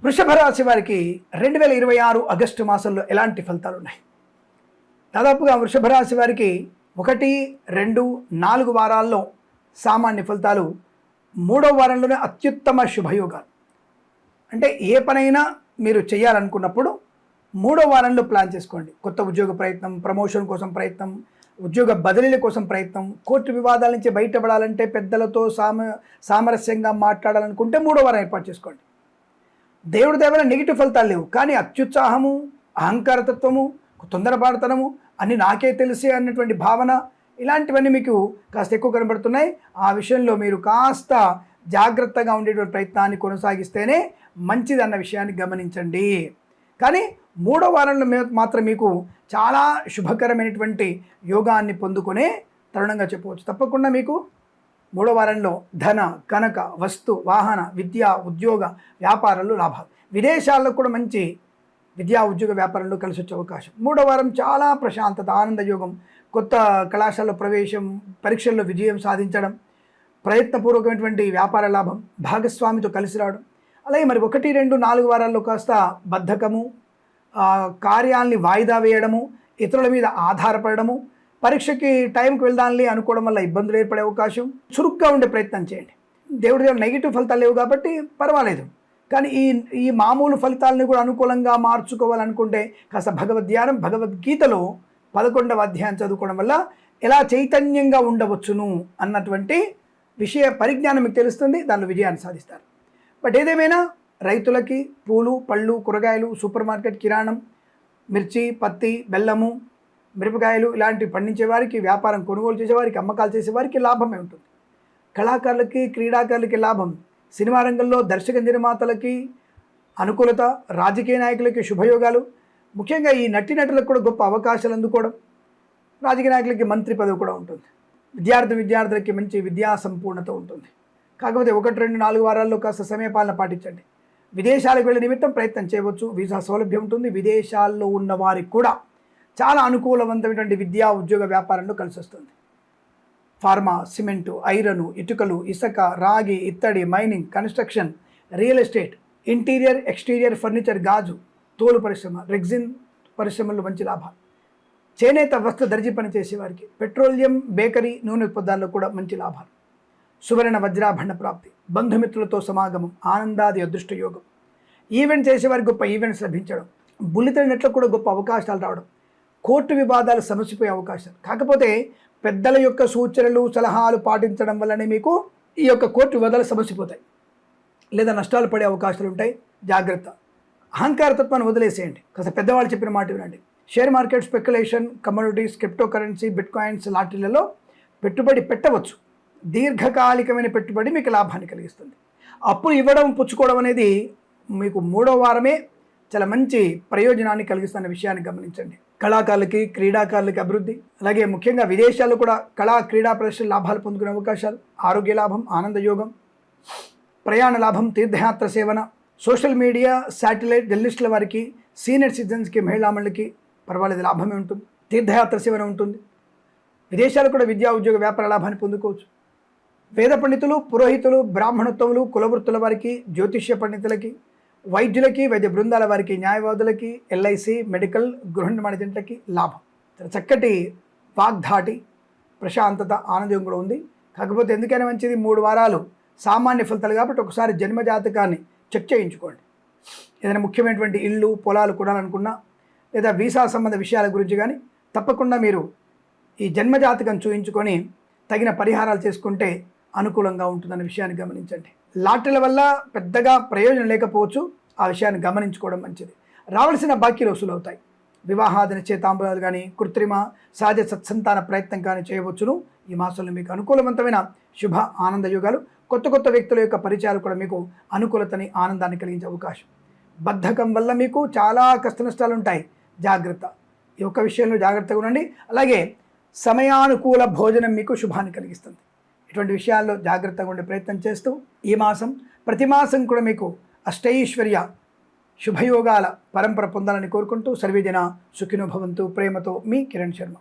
వృషభ రాశి వారికి 2026 ఆగస్టు మాసంలో ఎలాంటి ఫలితాలు ఉన్నాయి? దాదాపుగా వృషభ రాశి వారికి 1, 2, 4 వారాల్లో సామాన్య ఫలితాలు, 3వ వారంలోనే అత్యుత్తమ శుభయోగాలు. అంటే ఏ పనైనా మీరు చేయాలనుకున్నప్పుడు 3వ వారంలో ప్లాన్ చేసుకోండి. కొత్త ఉద్యోగ ప్రయత్నం, ప్రమోషన్ కోసం ప్రయత్నం, ఉద్యోగ బదిలీల కోసం ప్రయత్నం, కోర్టు వివాదాల నుంచి బయటపడాలంటే పెద్దలతో సామరస్యంగా మాట్లాడాలనుకుంటే 3వ వారం ఏర్పాటు చేసుకోండి. దేవుడి దేవన నెగిటివ్ ఫలితాలు లేవు, కానీ అత్యుత్సాహము, అహంకారతత్వము, తొందరపాటుతనము, అన్నీ నాకే తెలిసి అన్నటువంటి భావన, ఇలాంటివన్నీ మీకు కాస్త ఎక్కువ కనబడుతున్నాయి. ఆ విషయంలో మీరు కాస్త జాగ్రత్తగా ఉండేటువంటి ప్రయత్నాన్ని కొనసాగిస్తేనే మంచిది అన్న విషయాన్ని గమనించండి. కానీ 3వ వారంలో మాత్రం మీకు చాలా శుభకరమైనటువంటి యోగాన్ని పొందుకునే తరుణంగా చెప్పవచ్చు. తప్పకుండా మీకు 3వ వారంలో ధన, కనక, వస్తు, వాహన, విద్య, ఉద్యోగ, వ్యాపారాలు లాభాలు. విదేశాల్లో కూడా మంచి విద్యా, ఉద్యోగ, వ్యాపారంలో కలిసి వచ్చే అవకాశం. 3వ వారం చాలా ప్రశాంతత, ఆనందయోగం, కొత్త కళాశాలలో ప్రవేశం, పరీక్షల్లో విజయం సాధించడం, ప్రయత్నపూర్వకమైనటువంటి వ్యాపార లాభం, భాగస్వామితో కలిసి రావడం. అలాగే మరి 1, 2, 4 వారాల్లో కాస్త బద్ధకము, కార్యాలని వాయిదా వేయడము, ఇతరుల మీద ఆధారపడము, పరీక్షకి టైంకి వెళ్దాంలే అనుకోవడం వల్ల ఇబ్బందులు ఏర్పడే అవకాశం. చురుగ్గా ఉండే ప్రయత్నం చేయండి. దేవుడి దగ్గర నెగిటివ్ ఫలితాలు లేవు కాబట్టి పర్వాలేదు. కానీ ఈ మామూలు ఫలితాలని కూడా అనుకూలంగా మార్చుకోవాలనుకుంటే కాస్త భగవద్ధ్యానం, భగవద్గీతలో 11వ అధ్యాయం చదువుకోవడం వల్ల ఎలా చైతన్యంగా ఉండవచ్చును అన్నటువంటి విషయ పరిజ్ఞానం మీకు తెలుస్తుంది. దానిలో విజయాన్ని సాధిస్తారు. బట్ ఏదేమైనా రైతులకి పూలు, పళ్ళు, కూరగాయలు, సూపర్ మార్కెట్, కిరాణం, మిర్చి, పత్తి, బెల్లము, మిరపకాయలు ఇలాంటివి పండించే వారికి, వ్యాపారం కొనుగోలు చేసేవారికి, అమ్మకాలు చేసేవారికి లాభమే ఉంటుంది. కళాకారులకి, క్రీడాకారులకి లాభం, సినిమా రంగంలో దర్శక నిర్మాతలకి అనుకూలత, రాజకీయ నాయకులకి శుభయోగాలు, ముఖ్యంగా ఈ నటీనటులకు కూడా గొప్ప అవకాశాలు అందుకోవడం, రాజకీయ నాయకులకి మంత్రి పదవి కూడా ఉంటుంది. విద్యార్థులకి మంచి విద్యా సంపూర్ణత ఉంటుంది. కాకపోతే 1, 2, 4 వారాల్లో కాస్త సమయపాలన పాటించండి. విదేశాలకు వెళ్ళే నిమిత్తం ప్రయత్నం చేయవచ్చు. వీసా సౌలభ్యం ఉంటుంది. విదేశాల్లో ఉన్న వారికి కూడా చాలా అనుకూలవంతమైనటువంటి విద్యా, ఉద్యోగ, వ్యాపారంలో కలిసి వస్తుంది. ఫార్మా, సిమెంటు, ఐరను, ఇటుకలు, ఇసుక, రాగి, ఇత్తడి, mining, construction, real estate, interior, exterior furniture, గాజు, తోలు పరిశ్రమ, రెగ్జిన్ పరిశ్రమల్లో మంచి లాభాలు. చేనేత, వస్త్ర, దర్జీ పని చేసేవారికి, పెట్రోలియం, బేకరీ, నూనె పదార్థాల్లో కూడా మంచి లాభాలు. సువర్ణ, వజ్రాభరణ ప్రాప్తి, బంధుమిత్రులతో సమాగమం, ఆనందాది అదృష్ట యోగం. ఈవెంట్ చేసేవారికి గొప్ప ఈవెంట్స్ లభించడం, బుల్లితెర నెట్లకు కూడా గొప్ప అవకాశాలు రావడం, కోర్టు వివాదాలు సమసిపోయే అవకాశం. కాకపోతే పెద్దల యొక్క సూచనలు, సలహాలు పాటించడం వల్లనే మీకు ఈ యొక్క కోర్టు వివాదాలు సమసిపోతాయి, లేదా నష్టాలు పడే అవకాశాలు ఉంటాయి. జాగ్రత్త. అహంకారతత్వాన్ని వదిలేసేయండి. కాస్త పెద్దవాళ్ళు చెప్పిన మాట వినండి. Share market, speculation, commodities, cryptocurrency, bitcoins, లాటరీలలో పెట్టుబడి పెట్టవచ్చు. దీర్ఘకాలికమైన పెట్టుబడి మీకు లాభాన్ని కలిగిస్తుంది. అప్పులు ఇవ్వడం, పుచ్చుకోవడం అనేది మీకు 3వ వారమే చాలా మంచి ప్రయోజనాన్ని కలిగిస్తున్న విషయాన్ని గమనించండి. కళాకారులకి, క్రీడాకారులకి అభివృద్ధి, అలాగే ముఖ్యంగా విదేశాల్లో కూడా కళా, క్రీడా ప్రదర్శన లాభాలు పొందుకునే అవకాశాలు, ఆరోగ్య లాభం, ఆనందయోగం, ప్రయాణ లాభం, తీర్థయాత్ర సేవన, సోషల్ మీడియా, శాటిలైట్, జర్నలిస్టుల వారికి, సీనియర్ సిటిజన్స్కి, మహిళామణులకి పర్వాలేదు లాభమే ఉంటుంది. తీర్థయాత్ర సేవన ఉంటుంది. విదేశాలు కూడా విద్యా, ఉద్యోగ, వ్యాపార లాభాన్ని పొందుకోవచ్చు. వేద పండితులు, పురోహితులు, బ్రాహ్మణోత్తములు, కులవృత్తుల వారికి, జ్యోతిష్య పండితులకి, వైద్యులకి, వైద్య బృందాల వారికి, న్యాయవాదులకి, ఎల్ఐసి, మెడికల్, గృహ నిర్మాణ జంటలకి లాభం. చక్కటి వాగ్ధాటి, ప్రశాంతత, ఆనందం కూడా ఉంది. కాకపోతే ఎందుకైనా మంచిది 3 వారాలు సామాన్య ఫలితాలు కాబట్టి ఒకసారి జన్మజాతకాన్ని చెక్ చేయించుకోండి. ఏదైనా ముఖ్యమైనటువంటి ఇళ్ళు, పొలాలు కొనాలనుకున్నా, లేదా వీసా సంబంధ విషయాల గురించి కానీ తప్పకుండా మీరు ఈ జన్మజాతకం చూయించుకొని తగిన పరిహారాలు చేసుకుంటే అనుకూలంగా ఉంటుందన్న విషయాన్ని గమనించండి. లాటరీల వల్ల పెద్దగా ప్రయోజనం లేకపోవచ్చు. ఆ విషయాన్ని గమనించుకోవడం మంచిది. రావాల్సిన బాకీలు వసూలు అవుతాయి. వివాహాది నిశ్చయితాంబూలాలు కానీ, కృత్రిమ, సహజ సత్సంతాన ప్రయత్నం కానీ చేయవచ్చును. ఈ మాసంలో మీకు అనుకూలవంతమైన శుభ ఆనంద యుగాలు, కొత్త వ్యక్తుల యొక్క పరిచయాలు కూడా మీకు అనుకూలతని, ఆనందాన్ని కలిగించే అవకాశం. బద్ధకం వల్ల మీకు చాలా కష్ట నష్టాలు ఉంటాయి. జాగ్రత్త. ఈ ఒక్క విషయంలో జాగ్రత్తగా ఉండండి. అలాగే సమయానుకూల భోజనం మీకు శుభాన్ని కలిగిస్తుంది. ఇటువంటి విషయాల్లో జాగ్రత్తగా ఉండే ప్రయత్నం చేస్తూ ఈ మాసం, ప్రతి మాసం కూడా మీకు అష్టైశ్వర్య శుభయోగాల పరంపర పొందాలని కోరుకుంటూ సర్వేజన సుఖినో భవంతు. ప్రేమతో మీ కిరణ్ శర్మ.